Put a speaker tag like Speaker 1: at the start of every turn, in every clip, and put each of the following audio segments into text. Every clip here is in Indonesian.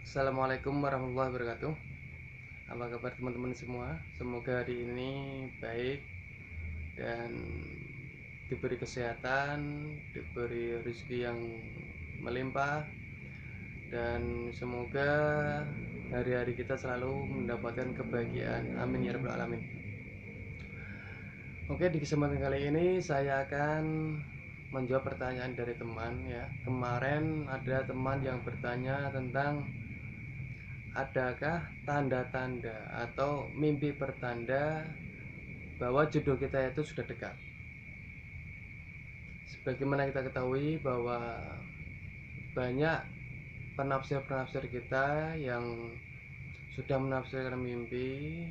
Speaker 1: Assalamualaikum warahmatullahi wabarakatuh. Apa kabar teman-teman semua? Semoga hari ini baik dan diberi kesehatan, diberi rezeki yang melimpah, dan semoga hari-hari kita selalu mendapatkan kebahagiaan. Amin ya rabbal alamin. Oke, di kesempatan kali ini saya akan menjawab pertanyaan dari teman ya. Kemarin ada teman yang bertanya tentang adakah tanda-tanda atau mimpi pertanda bahwa jodoh kita itu sudah dekat. Sebagaimana kita ketahui bahwa banyak penafsir-penafsir kita yang sudah menafsirkan mimpi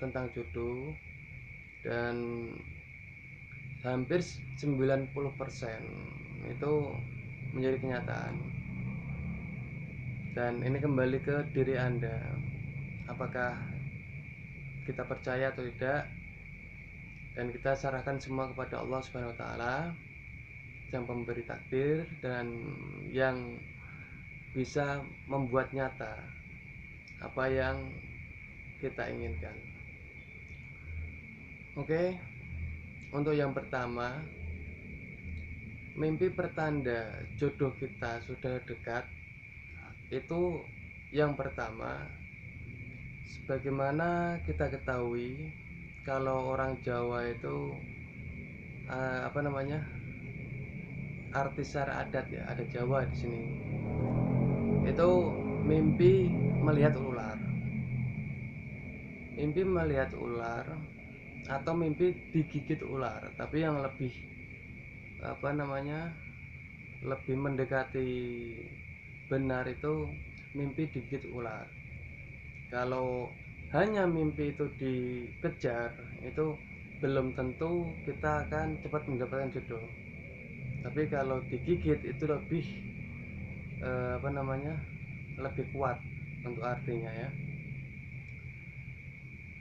Speaker 1: tentang jodoh, dan hampir 90% itu menjadi kenyataan. Dan ini kembali ke diri Anda. Apakah kita percaya atau tidak, dan kita serahkan semua kepada Allah Subhanahu wa taala yang pemberi takdir dan yang bisa membuat nyata apa yang kita inginkan. Oke, untuk yang pertama, mimpi pertanda jodoh kita sudah dekat itu yang pertama, sebagaimana kita ketahui kalau orang Jawa itu apa namanya, artis secara adat ya, ada Jawa di sini. Itu mimpi melihat ular. Mimpi melihat ular atau mimpi digigit ular, tapi yang lebih apa namanya, lebih mendekati benar itu mimpi digigit ular. Kalau hanya mimpi itu dikejar, itu belum tentu kita akan cepat mendapatkan jodoh. Tapi kalau digigit itu lebih apa namanya, lebih kuat untuk artinya ya.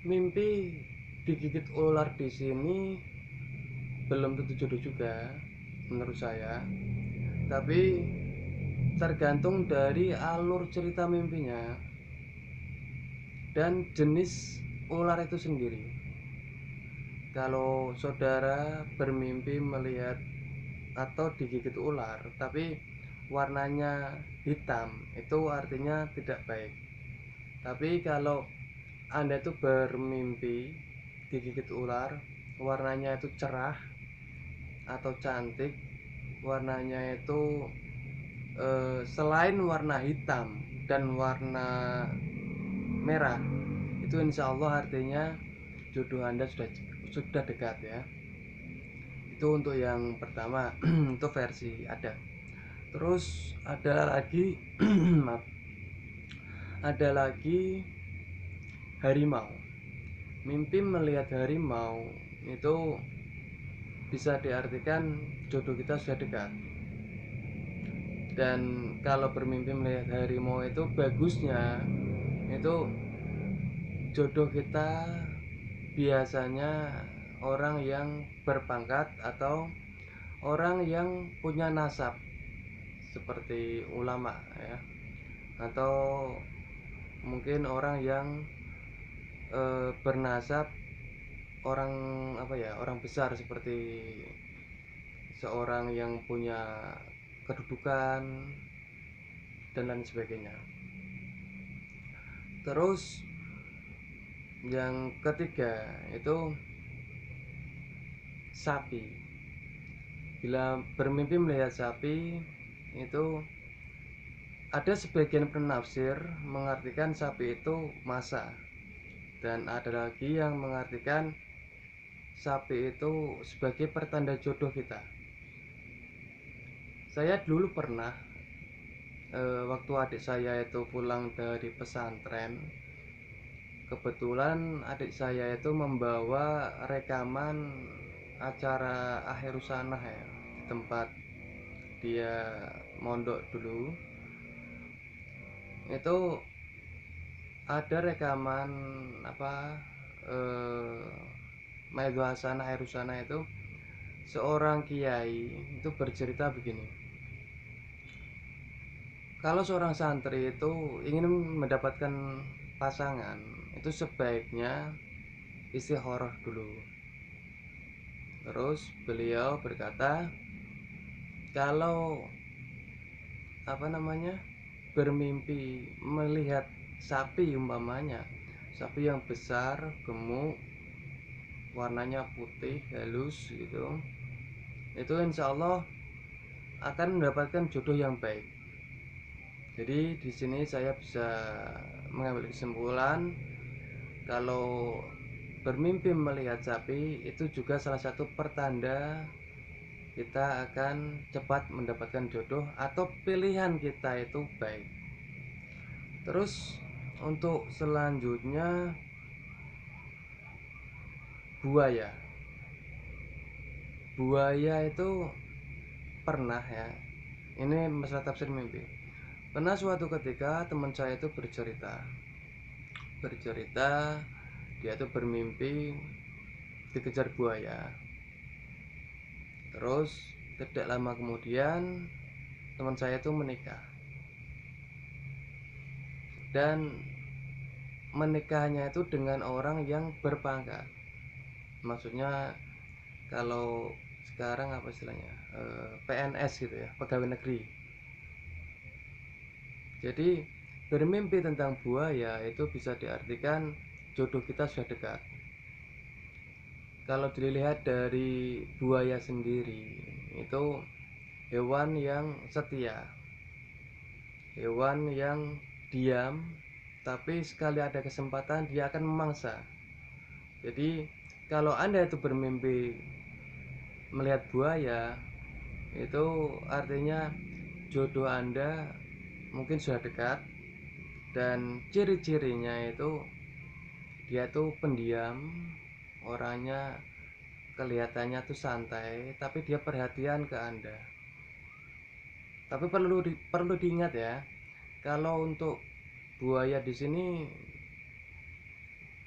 Speaker 1: Mimpi digigit ular di sini belum tentu jodoh juga menurut saya, tapi tergantung dari alur cerita mimpinya dan jenis ular itu sendiri. Kalau saudara bermimpi melihat atau digigit ular tapi warnanya hitam, itu artinya tidak baik. Tapi kalau Anda itu bermimpi digigit ular warnanya itu cerah atau cantik, warnanya itu selain warna hitam dan warna merah, itu insya Allah artinya jodoh Anda sudah dekat ya. Itu untuk yang pertama. Itu versi ada. Terus ada lagi maaf, ada lagi harimau. Mimpi melihat harimau itu bisa diartikan jodoh kita sudah dekat. Dan kalau bermimpi melihat harimau itu bagusnya itu jodoh kita biasanya orang yang berpangkat atau orang yang punya nasab seperti ulama ya, atau mungkin orang yang bernasab orang apa ya, orang besar seperti seorang yang punya kedudukan dan lain sebagainya. Terus yang ketiga itu sapi. Bila bermimpi melihat sapi itu ada sebagian penafsir mengartikan sapi itu masa, dan ada lagi yang mengartikan sapi itu sebagai pertanda jodoh kita. Saya dulu pernah waktu adik saya itu pulang dari pesantren, kebetulan adik saya itu membawa rekaman acara akhir sanah ya, di tempat dia mondok dulu. Itu ada rekaman apa, Maidul Hasanah akhir sanah itu seorang kiai itu bercerita begini, Kalau seorang santri itu ingin mendapatkan pasangan, itu sebaiknya istikharah dulu. Terus beliau berkata, kalau bermimpi melihat sapi umpamanya, sapi yang besar, gemuk, warnanya putih, halus gitu, itu insya Allah akan mendapatkan jodoh yang baik. Jadi di sini saya bisa mengambil kesimpulan kalau bermimpi melihat sapi itu juga salah satu pertanda kita akan cepat mendapatkan jodoh atau pilihan kita itu baik. Terus untuk selanjutnya, buaya. Buaya itu pernah ya. Ini masalah tafsir mimpi. Pernah suatu ketika teman saya itu bercerita dia itu bermimpi dikejar buaya. Terus tidak lama kemudian teman saya itu menikah, dan menikahnya itu dengan orang yang berpangkat. Maksudnya kalau sekarang apa istilahnya, PNS gitu ya, pegawai negeri. Jadi bermimpi tentang buaya itu bisa diartikan jodoh kita sudah dekat. Kalau dilihat dari buaya sendiri, itu hewan yang setia, hewan yang diam, tapi sekali ada kesempatan dia akan memangsa. Jadi kalau Anda itu bermimpi melihat buaya, itu artinya jodoh Anda mungkin sudah dekat, dan ciri-cirinya itu dia tuh pendiam, orangnya kelihatannya tuh santai, tapi dia perhatian ke Anda. Tapi perlu diingat ya, kalau untuk buaya di sini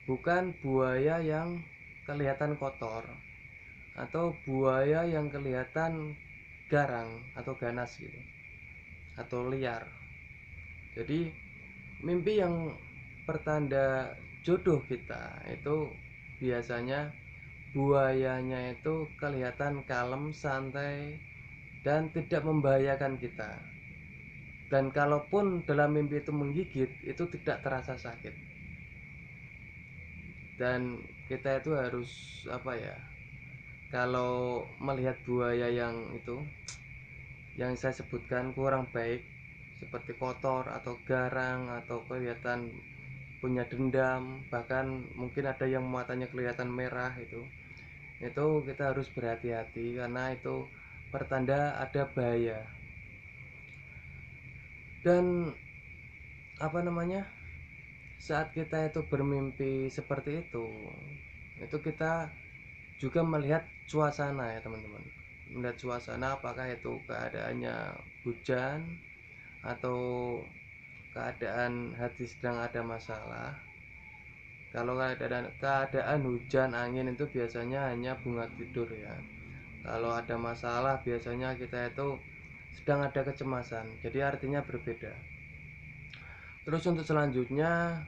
Speaker 1: bukan buaya yang kelihatan kotor atau buaya yang kelihatan garang atau ganas gitu atau liar. Jadi mimpi yang pertanda jodoh kita itu biasanya buayanya itu kelihatan kalem, santai, dan tidak membahayakan kita. Dan kalaupun dalam mimpi itu menggigit, itu tidak terasa sakit. Dan kita itu harus apa ya? Kalau melihat buaya yang itu, yang saya sebutkan kurang baik, seperti kotor atau garang atau kelihatan punya dendam, bahkan mungkin ada yang matanya kelihatan merah, itu kita harus berhati-hati karena itu pertanda ada bahaya. Dan saat kita itu bermimpi seperti itu kita juga melihat suasana ya teman-teman, melihat suasana apakah itu keadaannya hujan atau keadaan hati sedang ada masalah. Kalau keadaan hujan angin itu biasanya hanya bunga tidur ya. Kalau ada masalah biasanya kita itu sedang ada kecemasan, jadi artinya berbeda. Terus untuk selanjutnya,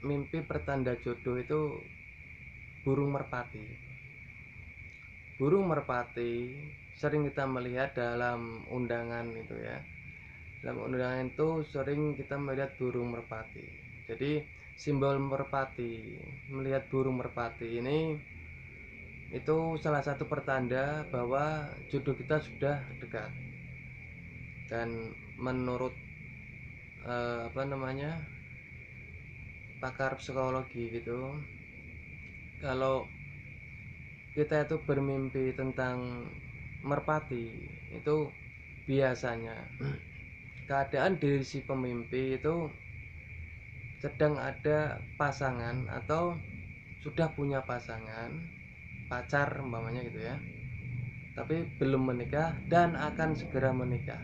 Speaker 1: mimpi pertanda jodoh itu burung merpati. Burung merpati sering kita melihat dalam undangan itu ya. Dalam undangan itu sering kita melihat burung merpati. Jadi simbol merpati, melihat burung merpati ini itu salah satu pertanda bahwa jodoh kita sudah dekat. Dan menurut pakar psikologi gitu, kalau kita itu bermimpi tentang merpati, itu biasanya keadaan diri si pemimpi itu sedang ada pasangan atau sudah punya pasangan, pacar umpamanya gitu ya, tapi belum menikah dan akan segera menikah.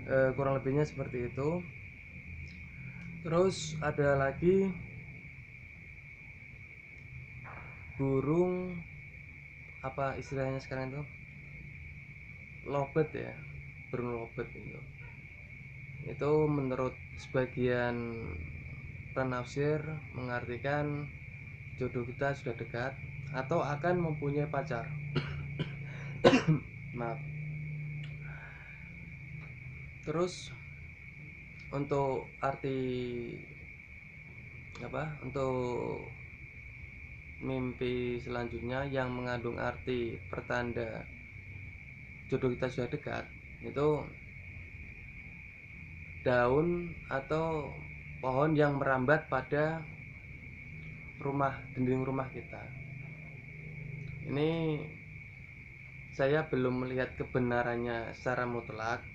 Speaker 1: Kurang lebihnya seperti itu. Terus ada lagi burung, apa istilahnya sekarang itu, lovebird ya. berlobet gitu. Itu menurut sebagian penafsir mengartikan jodoh kita sudah dekat atau akan mempunyai pacar. Maaf. Terus untuk arti untuk mimpi selanjutnya yang mengandung arti pertanda jodoh kita sudah dekat, itu daun atau pohon yang merambat pada dinding rumah kita. Ini saya belum melihat kebenarannya secara mutlak,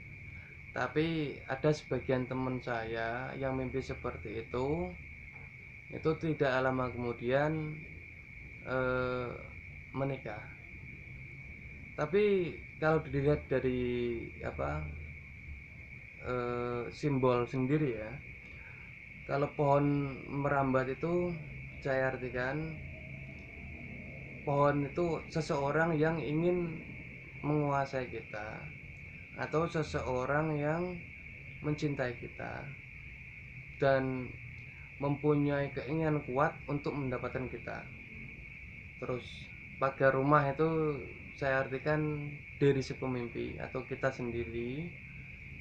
Speaker 1: tapi ada sebagian teman saya yang mimpi seperti itu tidak lama kemudian menikah. Tapi kalau dilihat dari simbol sendiri ya, kalau pohon merambat itu saya artikan pohon itu seseorang yang ingin menguasai kita atau seseorang yang mencintai kita dan mempunyai keinginan kuat untuk mendapatkan kita. Terus pagar rumah itu saya artikan diri si pemimpi atau kita sendiri.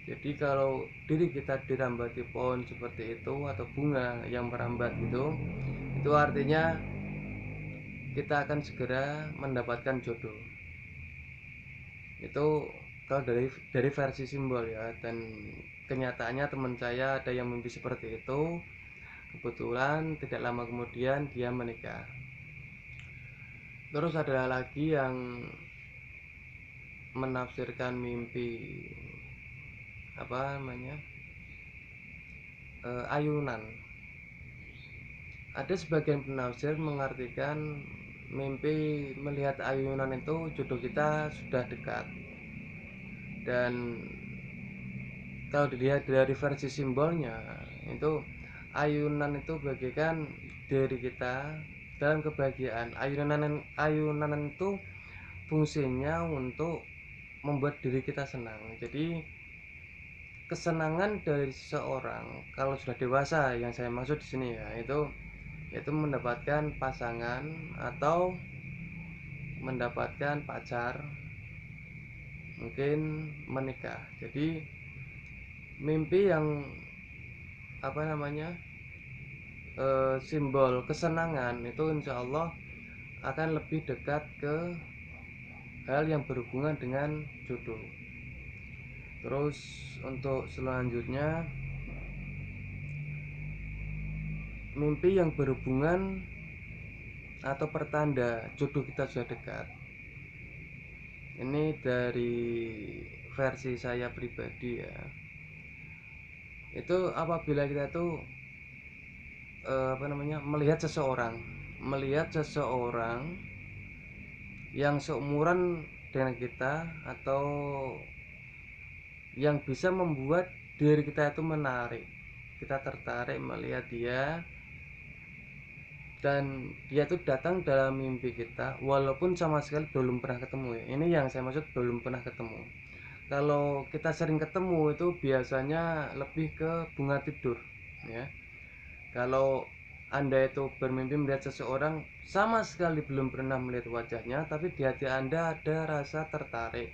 Speaker 1: Jadi kalau diri kita dirambati pohon seperti itu atau bunga yang merambat itu artinya kita akan segera mendapatkan jodoh. Itu kalau dari versi simbol ya, dan kenyataannya teman saya ada yang mimpi seperti itu. Kebetulan tidak lama kemudian dia menikah. Terus ada lagi yang menafsirkan mimpi ayunan. Ada sebagian penafsir mengartikan mimpi melihat ayunan itu jodoh kita sudah dekat. Dan kalau dilihat dari versi simbolnya, itu ayunan itu bagaikan diri kita dalam kebahagiaan. Ayunan itu fungsinya untuk membuat diri kita senang. Jadi kesenangan dari seseorang kalau sudah dewasa, yang saya maksud di sini ya, yaitu mendapatkan pasangan atau mendapatkan pacar, mungkin menikah. Jadi mimpi yang simbol kesenangan itu insya Allah akan lebih dekat ke hal yang berhubungan dengan jodoh. Terus untuk selanjutnya, mimpi yang berhubungan atau pertanda jodoh kita sudah dekat. Ini dari versi saya pribadi ya. Itu apabila kita tuh melihat seseorang yang seumuran dengan kita atau yang bisa membuat diri kita itu menarik, kita tertarik melihat dia, dan dia tuh datang dalam mimpi kita walaupun sama sekali belum pernah ketemu ya. Ini yang saya maksud belum pernah ketemu. Kalau kita sering ketemu itu biasanya lebih ke bunga tidur ya. Kalau Anda itu bermimpi melihat seseorang sama sekali belum pernah melihat wajahnya, tapi di hati Anda ada rasa tertarik.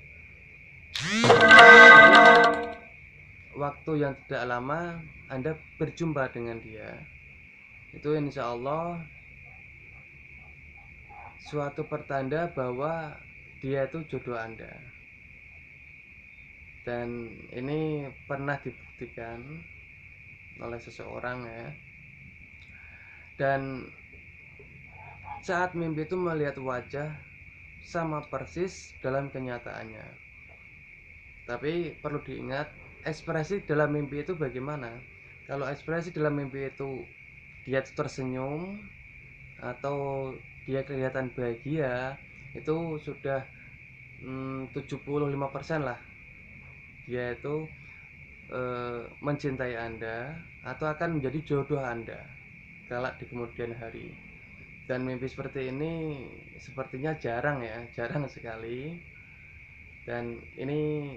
Speaker 1: Waktu yang tidak lama Anda berjumpa dengan dia, itu insya Allah suatu pertanda bahwa dia itu jodoh Anda. Dan ini pernah dibuktikan oleh seseorang ya. Dan saat mimpi itu melihat wajah sama persis dalam kenyataannya. Tapi perlu diingat, ekspresi dalam mimpi itu bagaimana? Kalau ekspresi dalam mimpi itu dia tersenyum atau dia kelihatan bahagia, itu sudah 75% lah dia itu mencintai Anda atau akan menjadi jodoh Anda kelak di kemudian hari. Dan mimpi seperti ini sepertinya jarang sekali. Dan ini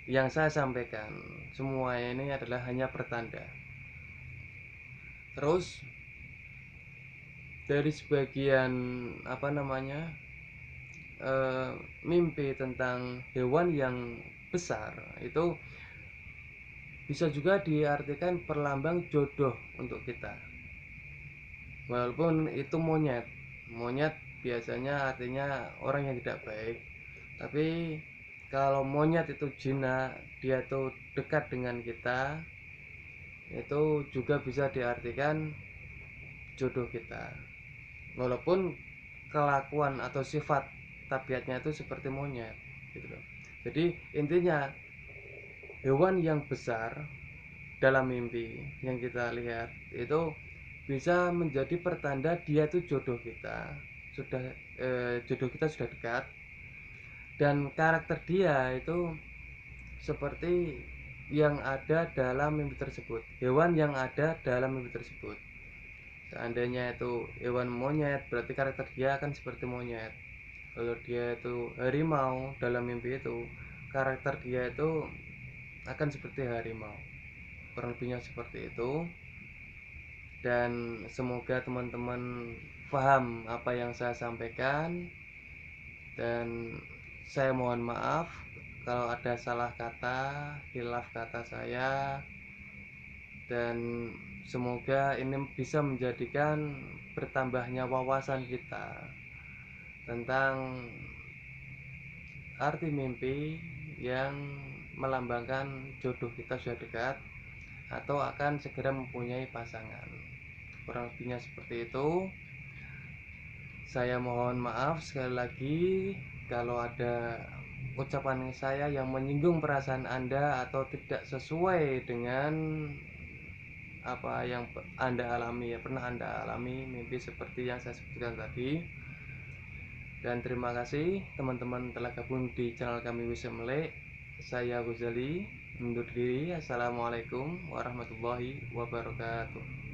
Speaker 1: yang saya sampaikan semua ini adalah hanya pertanda. Terus dari sebagian apa namanya eh, mimpi tentang hewan yang besar itu bisa juga diartikan perlambang jodoh untuk kita, walaupun itu monyet. Monyet biasanya artinya orang yang tidak baik, tapi kalau monyet itu jinak, dia tuh dekat dengan kita, itu juga bisa diartikan jodoh kita, walaupun kelakuan atau sifat tabiatnya itu seperti monyet gitu loh. Jadi intinya hewan yang besar dalam mimpi yang kita lihat itu bisa menjadi pertanda dia itu jodoh kita sudah jodoh kita sudah dekat, dan karakter dia itu seperti yang ada dalam mimpi tersebut, hewan yang ada dalam mimpi tersebut. Seandainya itu hewan monyet, berarti karakter dia akan seperti monyet. Kalau dia itu harimau dalam mimpi itu, karakter dia itu akan seperti harimau. Kurang lebihnya seperti itu. Dan semoga teman-teman paham apa yang saya sampaikan, dan saya mohon maaf kalau ada salah kata, hilaf kata saya, dan semoga ini bisa menjadikan bertambahnya wawasan kita tentang arti mimpi yang melambangkan jodoh kita sudah dekat atau akan segera mempunyai pasangan. Kurang lebihnya seperti itu. Saya mohon maaf sekali lagi kalau ada ucapan saya yang menyinggung perasaan Anda atau tidak sesuai dengan apa yang Anda alami, ya pernah Anda alami mimpi seperti yang saya sebutkan tadi. Dan terima kasih teman-teman telah gabung di channel kami Wisya Melek. Saya Ghazali undur diri. Assalamualaikum warahmatullahi wabarakatuh.